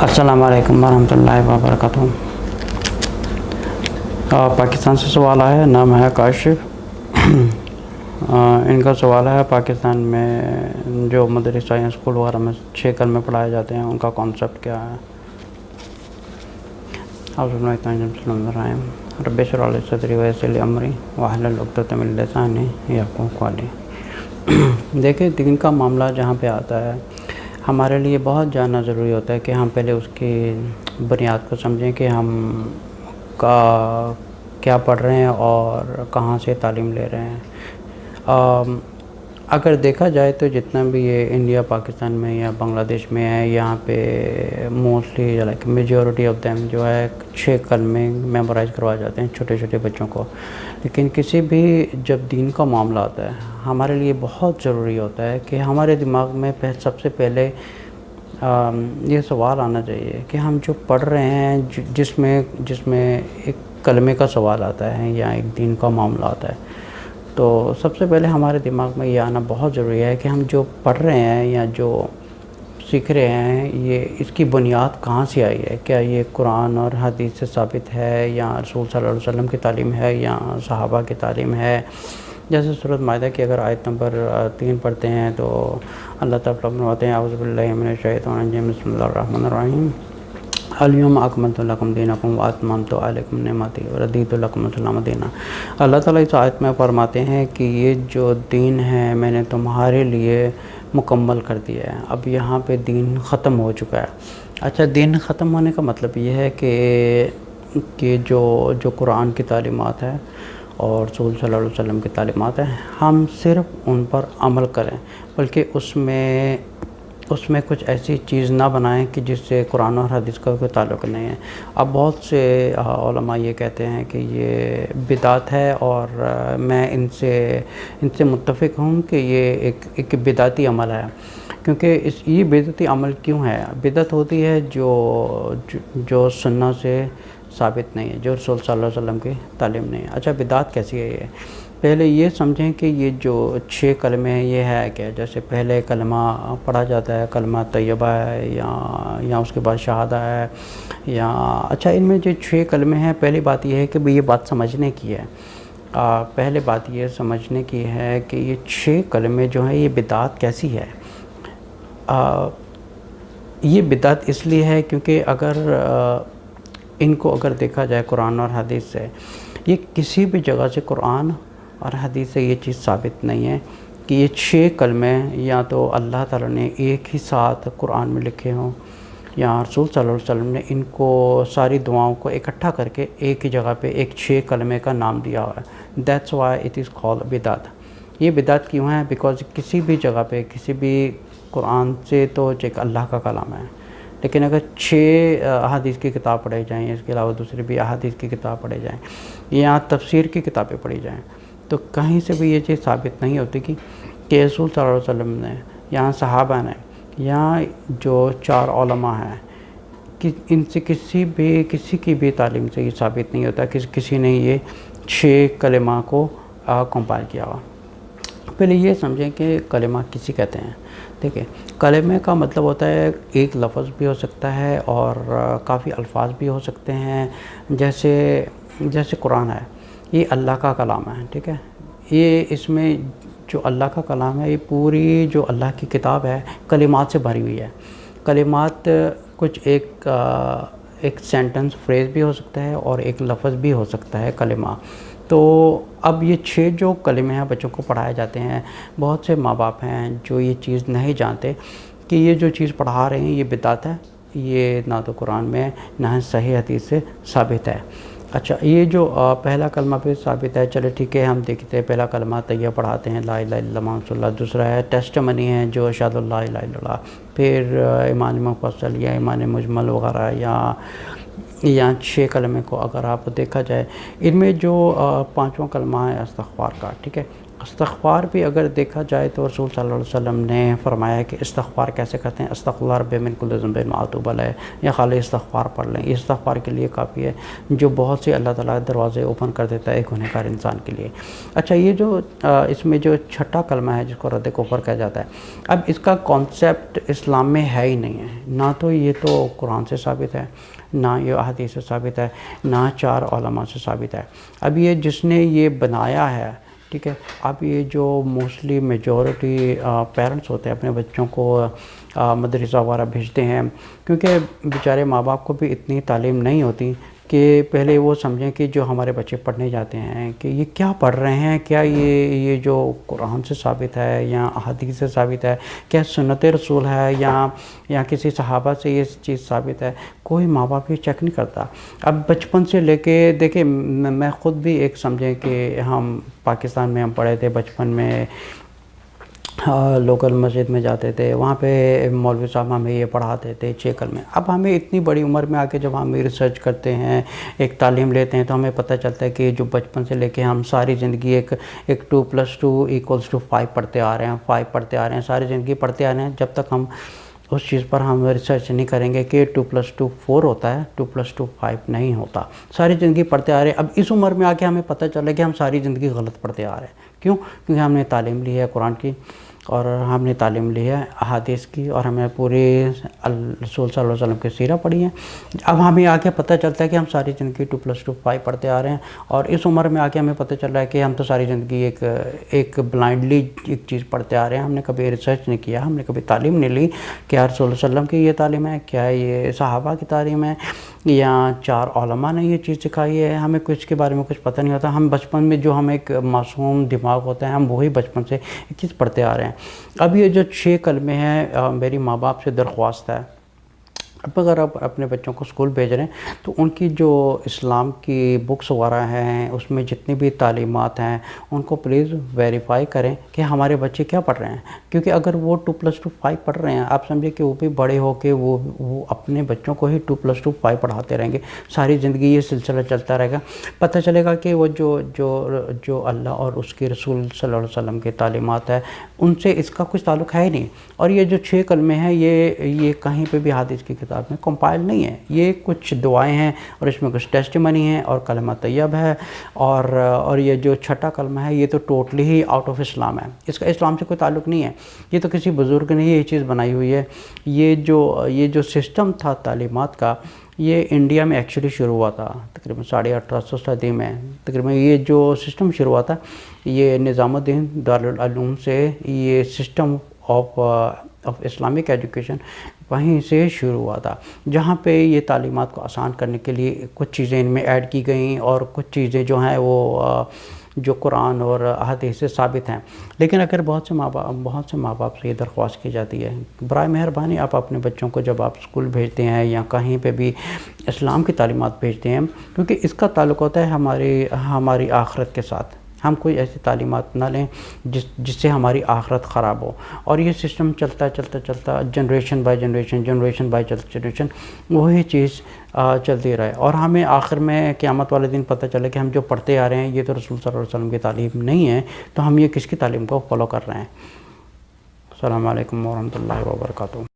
अस्सलाम वालेकुम वरहमतुल्लाहि वबरकातुहू। पाकिस्तान से सवाल आया है, नाम है काशिफ। इनका सवाल है पाकिस्तान में जो मदरसा या स्कूल वगैरह में 6 कलमे पढ़ाए जाते हैं, उनका कॉन्सेप्ट क्या है। रब्बि इश्रह ली सदरी वयस्सिर ली अमरी वहलुल उक़दतम मिन लिसानी यफ़क़हू क़ौली। देखिए, दीन का मामला जहाँ पे आता है, हमारे लिए बहुत जानना ज़रूरी होता है कि हम पहले उसकी बुनियाद को समझें कि हम क्या पढ़ रहे हैं और कहाँ से तालीम ले रहे हैं। अगर देखा जाए तो जितना भी ये इंडिया पाकिस्तान में या बांग्लादेश में है, यहाँ पे mostly like majority of them जो है 6 कलमे मेमोराइज़ करवाए जाते हैं छोटे छोटे बच्चों को। लेकिन किसी भी जब दीन का मामला आता है, हमारे लिए बहुत ज़रूरी होता है कि हमारे दिमाग में सबसे पहले ये सवाल आना चाहिए कि हम जो पढ़ रहे हैं, जिसमें एक कलमे का सवाल आता है या एक दीन का मामला आता है, तो सबसे पहले हमारे दिमाग में ये आना बहुत ज़रूरी है कि हम जो पढ़ रहे हैं या जो सीख रहे हैं, ये इसकी बुनियाद कहाँ से आई है। क्या ये कुरान और हदीस से साबित है, या रसूल सल्लल्लाहु अलैहि वसल्लम की तालीम है, या सहाबा की तालीम है। जैसे सूरत माइदा की अगर आयत नंबर 3 पढ़ते हैं तो अल्लाह ताला फरमाते हैं, औज़ु बिल्लाहि मिनश शैतानिर रजीम, बिस्मिल्लाहिर रहमानिर रहीम, अल-यौमा अकमलतु लकुम दीनकुम व अतममतु अलैकुम निअमती व रदीतु लकुम इस्लाम दीना। अल्लाह ताला इस आयत में फरमाते हैं कि ये जो दीन है मैंने तुम्हारे लिए मुकम्मल कर दिया है। अब यहाँ पे दीन ख़त्म हो चुका है। अच्छा, दीन ख़त्म होने का मतलब ये है कि जो कुरान की तालीमात है और रसूल सल्लल्लाहु अलैहि वसल्लम की तालीमात है, हम सिर्फ़ उन पर अमल करें, बल्कि उसमें कुछ ऐसी चीज़ ना बनाएं कि जिससे कुरान और हदीस का कोई ताल्लुक़ नहीं है। अब बहुत से उलमा ये कहते हैं कि ये बिदात है, और मैं इनसे मुत्तफ़िक़ हूँ कि ये एक बिदाती अमल है। क्योंकि ये बिदअती अमल क्यों है? बिदअत होती है जो सुन्नत से साबित नहीं है, जो रसूल सल्लल्लाहु अलैहि वसल्लम की तालीम नहीं है। अच्छा, बिदात कैसी है ये? पहले ये समझें कि ये जो 6 कलमे हैं ये है क्या। जैसे पहले कलमा पढ़ा जाता है, कलमा तैयबा है, या उसके बाद शहादा है, या अच्छा, इनमें जो 6 कलमे हैं, पहली बात ये है कि भाई ये बात समझने की है। पहले बात ये समझने की है कि ये 6 कलमे जो हैं ये बिदात कैसी है। ये बिदात इसलिए है क्योंकि इनको अगर देखा जाए कुरान और हदीस से, ये किसी भी जगह से कुरान और हदीस से ये चीज़ साबित नहीं है कि ये 6 कलमे या तो अल्लाह ताला ने एक ही साथ कुरान में लिखे हों, या रसूल सल्लल्लाहु अलैहि वसल्लम ने इनको सारी दुआओं को इकट्ठा करके एक ही जगह पे एक 6 कलमे का नाम दिया हुआ है। That's why it is called बिदात। ये बिदात क्यों है? बिकॉज़ किसी भी जगह पे, किसी भी कुरान से तो एक अल्लाह का कलाम है, लेकिन अगर 6 अहादीस की किताब पढ़ी जाएँ, इसके अलावा दूसरी भी अहादीस की किताब पढ़ी जाएँ, या तफसीर की किताबें पढ़ी जाएँ, तो कहीं से भी ये चीज़ साबित नहीं होती कि रसूल सल्लल्लाहु अलैहि वसल्लम ने, या सहाबा ने, या जो 4 उलमा हैं, कि इनसे किसी की भी तालीम से ये साबित नहीं होता कि किसी ने ये 6 कलिमा को कंपाइल किया हुआ। पहले ये समझें कि कलिमा किसी कहते हैं। देखिए, कलिमे का मतलब होता है एक लफ्ज़ भी हो सकता है और काफ़ी अल्फाज भी हो सकते हैं। जैसे कुरान है, ये अल्लाह का कलाम है, ठीक है। ये इसमें जो अल्लाह का कलाम है, ये पूरी जो अल्लाह की किताब है कलिमात से भरी हुई है। कलिमात कुछ एक सेंटेंस फ्रेज़ भी हो सकता है और एक लफ्ज़ भी हो सकता है कलिमा। तो अब ये 6 जो कलिमे हैं बच्चों को पढ़ाए जाते हैं, बहुत से माँ बाप हैं जो ये चीज़ नहीं जानते कि ये जो चीज़ पढ़ा रहे हैं ये बिदात है, ये ना तो कुरान में ना सही हदीस से साबित है। अच्छा, ये जो पहला कलमा पे साबित है, चले ठीक है, हम देखते हैं पहला कलमा तैयब पढ़ाते हैं ला इलाहा इल्लल्लाह मुहम्मदुर रसूलुल्लाह। दूसरा है टेस्टमनी है जो अशहदु अल्ला इलाहा इल्लल्लाह। फिर ईमान मुफस्सल या ईमान मुजमल वगैरह, या 6 कलमे को अगर आप देखा जाए, इनमें जो 5वां कलमा है इस्तग़फ़ार का, ठीक है। استغفار بھی اگر دیکھا جائے تو رسول صلی اللہ علیہ وسلم نے فرمایا کہ استغفار کیسے کرتے ہیں، استغفر رب من کل ذنب ما توب علیہ، یا خالی استغفار پڑھ لیں، یہ استغفار کے لیے کافی ہے، جو بہت سے اللہ تعالیٰ دروازے اوپن کر دیتا ہے ایک گنہگار انسان کے لیے۔ اچھا، یہ جو اس میں جو چھٹا کلمہ ہے جس کو رد کفر کہا جاتا ہے، اب اس کا کانسیپٹ اسلام میں ہے ہی نہیں ہے، نہ تو یہ تو قرآن سے ثابت ہے، نہ یہ احادیث سے ثابت ہے، نہ 4 علماء سے ثابت ہے۔ اب یہ جس نے یہ بنایا ہے، ٹھیک ہے، اب یہ جو موسٹلی میجورٹی پیرنٹس ہوتے ہیں اپنے بچوں کو مدرسہ وغیرہ بھیجتے ہیں، کیونکہ بیچارے ماں باپ کو بھی اتنی تعلیم نہیں ہوتی کہ پہلے وہ سمجھیں کہ جو ہمارے بچے پڑھنے جاتے ہیں کہ یہ کیا پڑھ رہے ہیں، کیا یہ جو قرآن سے ثابت ہے یا احادیث سے ثابت ہے، کیا سنت رسول ہے یا کسی صحابہ سے یہ چیز ثابت ہے، کوئی ماں باپ یہ چیک نہیں کرتا۔ اب بچپن سے لے کے دیکھیں، میں خود بھی ایک سمجھیں کہ ہم پاکستان میں ہم پڑھے تھے بچپن میں، لوکل مسجد میں جاتے تھے، وہاں پہ مولوی صاحب ہمیں یہ پڑھاتے تھے 6 کلمے۔ اب ہمیں اتنی بڑی عمر میں آ کے جب ہم ریسرچ کرتے ہیں، ایک تعلیم لیتے ہیں، تو ہمیں پتہ چلتا ہے کہ جو بچپن سے لے کے ہم ساری زندگی ایک 2+2=5 پڑھتے آ رہے ہیں، 5 پڑھتے آ رہے ہیں، ساری زندگی پڑھتے آ رہے ہیں، جب تک ہم اس چیز پر ہم ریسرچ نہیں کریں گے کہ 2+2 4 ہوتا ہے، 2+2 5 نہیں ہوتا، ساری زندگی پڑھتے آ رہے ہیں۔ اب اس عمر میں آ کے ہمیں پتہ چلا کہ ہم ساری زندگی غلط پڑھتے آ رہے ہیں، کیوں؟ کیونکہ ہم نے تعلیم لی ہے قرآن کی، اور ہم نے تعلیم لی ہے احادیث کی، اور ہمیں پورے رسول صلی اللہ علیہ وسلم کی سیرہ پڑھی ہے۔ اب ہمیں آ کے پتہ چلتا ہے کہ ہم ساری زندگی 2+2 5 پڑھتے آ رہے ہیں، اور اس عمر میں آ کے ہمیں پتہ چل رہا ہے کہ ہم تو ساری زندگی ایک بلائنڈلی ایک چیز پڑھتے آ رہے ہیں، ہم نے کبھی ریسرچ نہیں کیا، ہم نے کبھی تعلیم نہیں لی، کیا رسول اللہ علیہ وسلم کی یہ تعلیم ہے، کیا یہ صحابہ کی تعلیم ہے، یا 4 علماء نے یہ چیز سکھائی ہے، ہمیں کچھ کے بارے میں کچھ پتہ نہیں ہوتا۔ ہم بچپن میں جو ہم ایک معصوم دماغ ہوتا ہے، ہم وہی بچپن سے ایک چیز پڑھتے آ رہے ہیں۔ اب یہ جو 6 کلمے ہیں، میری ماں باپ سے درخواست ہے، اب اگر آپ اپنے بچوں کو اسکول بھیج رہے ہیں تو ان کی جو اسلام کی بکس وغیرہ ہیں، اس میں جتنی بھی تعلیمات ہیں ان کو پلیز ویریفائی کریں کہ ہمارے بچے کیا پڑھ رہے ہیں، کیونکہ اگر وہ 2+2 5 پڑھ رہے ہیں، آپ سمجھے کہ وہ بھی بڑے ہو کے وہ اپنے بچوں کو ہی 2+2 5 پڑھاتے رہیں گے، ساری زندگی یہ سلسلہ چلتا رہے گا، پتہ چلے گا کہ وہ جو اللہ اور اس کے رسول صلی اللہ علیہ وسلم کے تعلیمات ہے ان سے اس کا کچھ تعلق ہے ہی نہیں۔ اور یہ جو 6 کلمے ہیں یہ کہیں پہ بھی حدیث کی کتاب میں کمپائل نہیں ہے، یہ کچھ دعائیں ہیں اور اس میں کچھ ٹیسٹیمنی ہیں اور کلمہ طیب ہے، اور یہ جو چھٹا کلمہ ہے یہ تو ٹوٹلی ہی آؤٹ آف اسلام ہے، اس کا اسلام سے کوئی تعلق نہیں ہے، یہ تو کسی بزرگ نے یہ چیز بنائی ہوئی ہے۔ یہ جو سسٹم تھا تعلیمات کا، یہ انڈیا میں ایکچولی شروع ہوا تھا تقریباً 1850 صدی میں، تقریباً یہ جو سسٹم شروع ہوا تھا یہ نظام الدین دارالعلوم سے، یہ سسٹم آف اسلامک ایجوکیشن وہیں سے شروع ہوا تھا، جہاں پہ یہ تعلیمات کو آسان کرنے کے لیے کچھ چیزیں ان میں ایڈ کی گئیں، اور کچھ چیزیں جو ہیں وہ جو قرآن اور احادیث سے ثابت ہیں۔ لیکن اگر بہت سے ماں باپ سے یہ درخواست کی جاتی ہے، برائے مہربانی آپ اپنے بچوں کو جب آپ اسکول بھیجتے ہیں یا کہیں پہ بھی اسلام کی تعلیمات بھیجتے ہیں، کیونکہ اس کا تعلق ہوتا ہے ہماری آخرت کے ساتھ، ہم کوئی ایسی تعلیمات نہ لیں جس سے ہماری آخرت خراب ہو، اور یہ سسٹم چلتا جنریشن بائی جنریشن وہی چیز چلتی رہے، اور ہمیں آخر میں قیامت والے دن پتہ چلے کہ ہم جو پڑھتے آ رہے ہیں یہ تو رسول صلی اللہ علیہ وسلم کی تعلیم نہیں ہے، تو ہم یہ کس کی تعلیم کو فالو کر رہے ہیں۔ السلام علیکم ورحمۃ اللہ وبرکاتہ۔